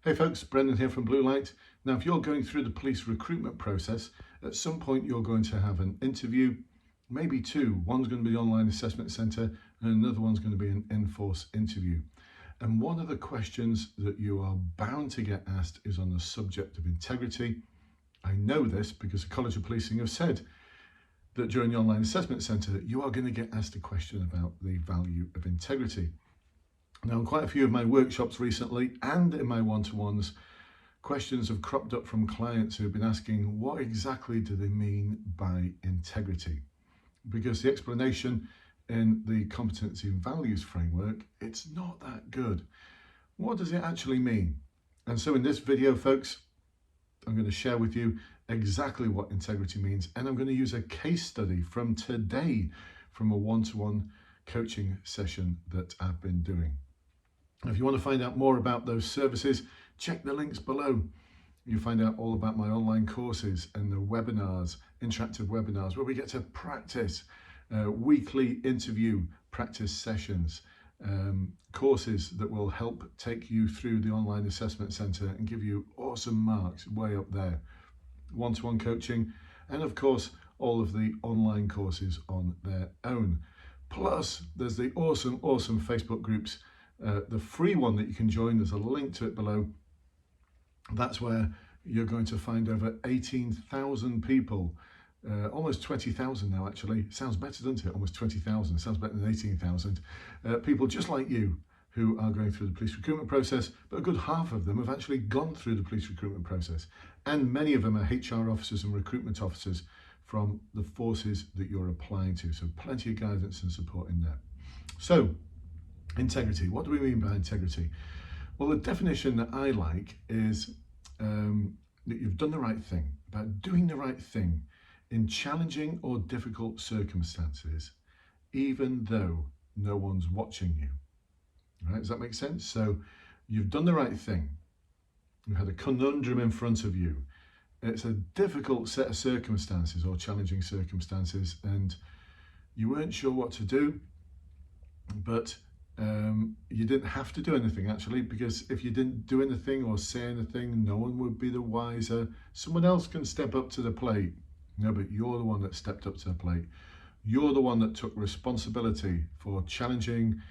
Hey folks, Brendan here from Bluelight. Now, if you're going through the police recruitment process, at some point you're going to have an interview, maybe two. One's going to be the online assessment centre and another one's going to be an in-force interview. And one of the questions that you are bound to get asked is on the subject of integrity. I know this because the College of Policing have said that during the online assessment centre, you are going to get asked a question about the value of integrity. Now, in quite a few of my workshops recently and in my one-to-ones, questions have cropped up from clients who have been asking, what exactly do they mean by integrity? Because the explanation in the competency and values framework, it's not that good. What does it actually mean? And so in this video, folks, I'm going to share with you exactly what integrity means, and I'm going to use a case study from today from a one-to-one coaching session that I've been doing. If you want to find out more about those services, check the links below. You'll find out all about my online courses and the webinars, interactive webinars, where we get to practice, weekly interview practice sessions, courses that will help take you through the online assessment centre and give you awesome marks way up there, one-to-one coaching, and of course, all of the online courses on their own. Plus, there's the awesome Facebook groups. The free one that you can join, there's a link to it below. That's where you're going to find over 18,000 people, almost 20,000 now actually. Sounds better, doesn't it? Almost 20,000, sounds better than 18,000. People just like you who are going through the police recruitment process, but a good half of them have actually gone through the police recruitment process. And many of them are HR officers and recruitment officers from the forces that you're applying to. So plenty of guidance and support in there. So, integrity. What do we mean by integrity? Well, the definition that I like is that you've done the right thing, about doing the right thing in challenging or difficult circumstances, even though no one's watching you. All right, does that make sense? So you've done the right thing. You had a conundrum in front of you. It's a difficult set of circumstances or challenging circumstances, and you weren't sure what to do, but you didn't have to do anything actually, because if you didn't do anything or say anything, no one would be the wiser. Someone else can step up to the plate. No, but you're the one that stepped up to the plate. You're the one that took responsibility for challenging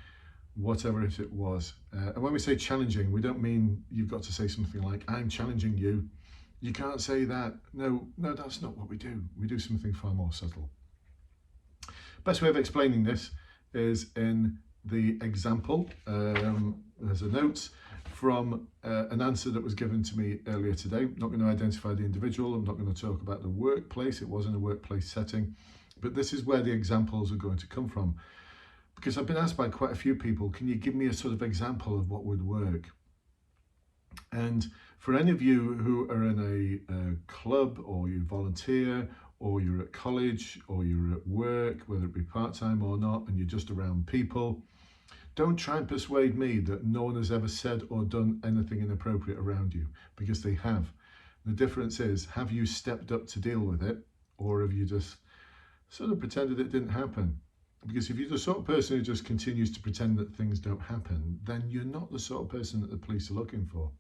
whatever it was. And when we say challenging, we don't mean you've got to say something like, I'm challenging you. You can't say that. No, that's not what we do. We do something far more subtle. Best way of explaining this is in the example. There's a note from an answer that was given to me earlier today. I'm not going to identify the individual. I'm not going to talk about the workplace. It was in a workplace setting, but this is where the examples are going to come from. Because I've been asked by quite a few people, can you give me a sort of example of what would work? And for any of you who are in a club, or you volunteer, or you're at college, or you're at work, whether it be part-time or not, and you're just around people, don't try and persuade me that no one has ever said or done anything inappropriate around you, because they have. The difference is, have you stepped up to deal with it, or have you just sort of pretended it didn't happen? Because if you're the sort of person who just continues to pretend that things don't happen, then you're not the sort of person that the police are looking for.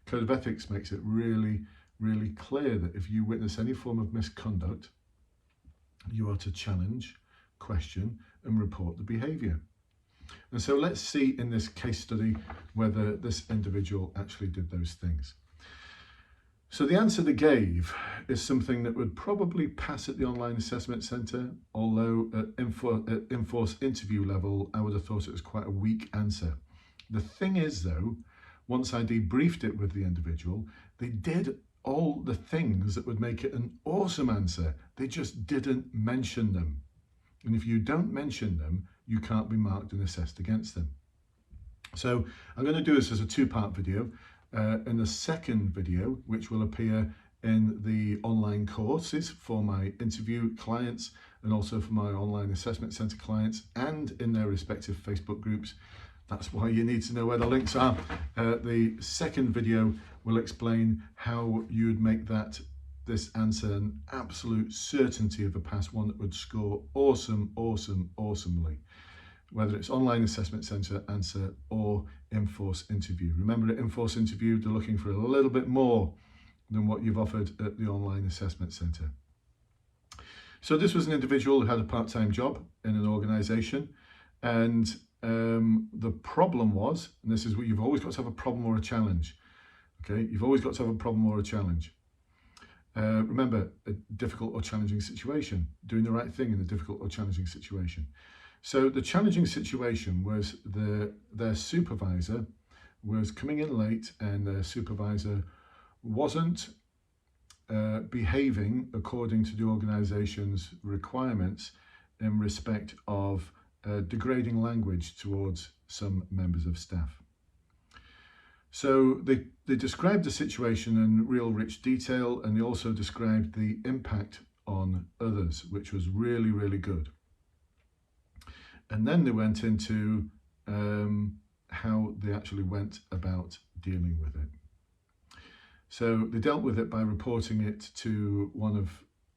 Code of Ethics makes it really clear that if you witness any form of misconduct, you are to challenge, question, and report the behaviour. And so let's see in this case study whether this individual actually did those things. So the answer they gave is something that would probably pass at the online assessment centre, although at in-force interview level, I would have thought it was quite a weak answer. The thing is though, once I debriefed it with the individual, they did all the things that would make it an awesome answer. They just didn't mention them. And if you don't mention them, you can't be marked and assessed against them. So I'm going to do this as a two-part video. In the second video, which will appear in the online courses for my interview clients and also for my online assessment centre clients, and in their respective Facebook groups. That's why you need to know where the links are. The second video will explain how you'd make this answer an absolute certainty of a pass, one that would score awesomely. whether it's online assessment centre answer or in-force interview. Remember, at in-force interview, they're looking for a little bit more than what you've offered at the online assessment centre. So this was an individual who had a part-time job in an organisation, and the problem was, and this is what you've always got to have, a problem or a challenge. Okay, you've always got to have a problem or a challenge. Remember, a difficult or challenging situation, doing the right thing in a difficult or challenging situation. So the challenging situation was their supervisor was coming in late, and their supervisor wasn't behaving according to the organisation's requirements in respect of degrading language towards some members of staff. So they described the situation in real rich detail, and they also described the impact on others, which was really, really good. And then they went into how they actually went about dealing with it. So they dealt with it by reporting it to one of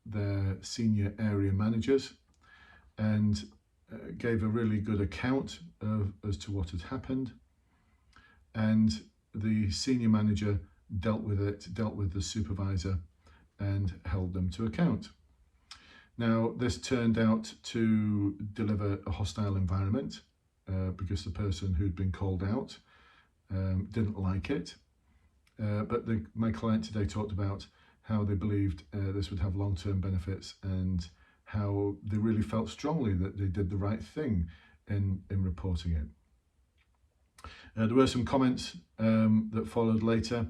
their senior area managers, and gave a really good account as to what had happened. And the senior manager dealt with the supervisor, and held them to account. Now, this turned out to deliver a hostile environment because the person who'd been called out didn't like it. But my client today talked about how they believed this would have long-term benefits, and how they really felt strongly that they did the right thing in reporting it. There were some comments that followed later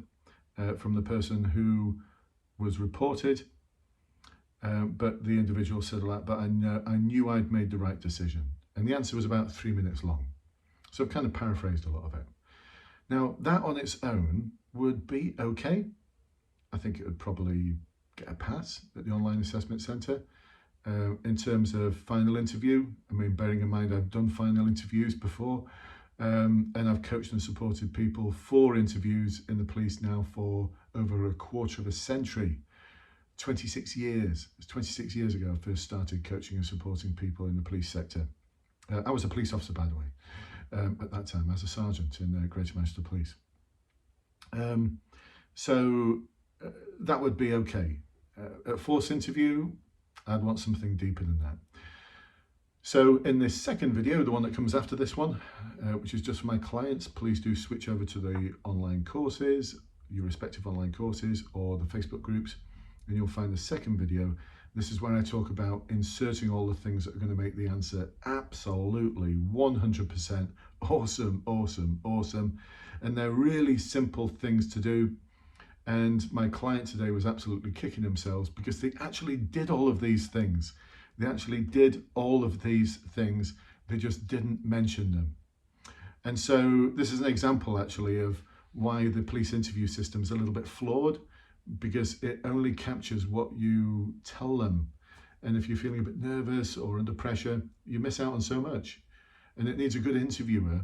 from the person who was reported, but the individual said, but I knew I'd made the right decision. And the answer was about 3 minutes long. So I've kind of paraphrased a lot of it. Now, that on its own would be okay. I think it would probably get a pass at the online assessment centre. In terms of final interview, I mean, bearing in mind I've done final interviews before, and I've coached and supported people for interviews in the police now for over a quarter of a century. 26 years. It's 26 years ago I first started coaching and supporting people in the police sector. I was a police officer, by the way, at that time, as a sergeant in Greater Manchester Police. So that would be okay. At force interview, I'd want something deeper than that. So in this second video, the one that comes after this one, which is just for my clients, please do switch over to the online courses, your respective online courses, or the Facebook groups, and you'll find the second video. This is where I talk about inserting all the things that are going to make the answer absolutely 100% awesome, awesome, awesome. And they're really simple things to do. And my client today was absolutely kicking themselves because they actually did all of these things. They actually did all of these things. They just didn't mention them. And so this is an example actually of why the police interview system is a little bit flawed, because it only captures what you tell them. And if you're feeling a bit nervous or under pressure, you miss out on so much. And it needs a good interviewer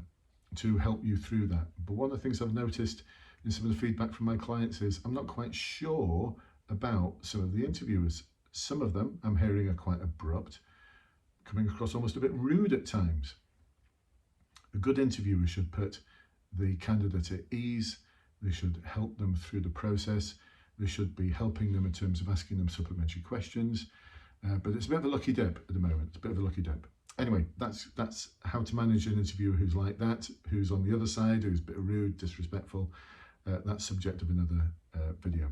to help you through that. But one of the things I've noticed in some of the feedback from my clients is I'm not quite sure about some of the interviewers. Some of them I'm hearing are quite abrupt, coming across almost a bit rude at times. A good interviewer should put the candidate at ease. They should help them through the process. They should be helping them in terms of asking them supplementary questions. But it's a bit of a lucky dip at the moment. It's a bit of a lucky dip. Anyway, that's how to manage an interviewer who's like that, who's on the other side, who's a bit rude, disrespectful. That's subject of another video.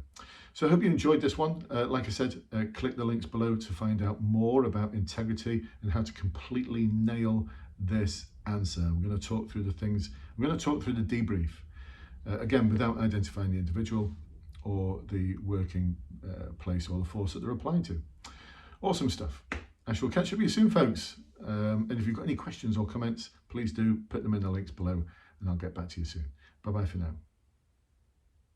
So I hope you enjoyed this one. Like I said, click the links below to find out more about integrity and how to completely nail this answer. I'm going to talk through the things. I'm going to talk through the debrief, again, without identifying the individual or the working place or the force that they're applying to. Awesome stuff. I shall catch up with you soon, folks. And if you've got any questions or comments, please do put them in the links below and I'll get back to you soon. Bye-bye for now.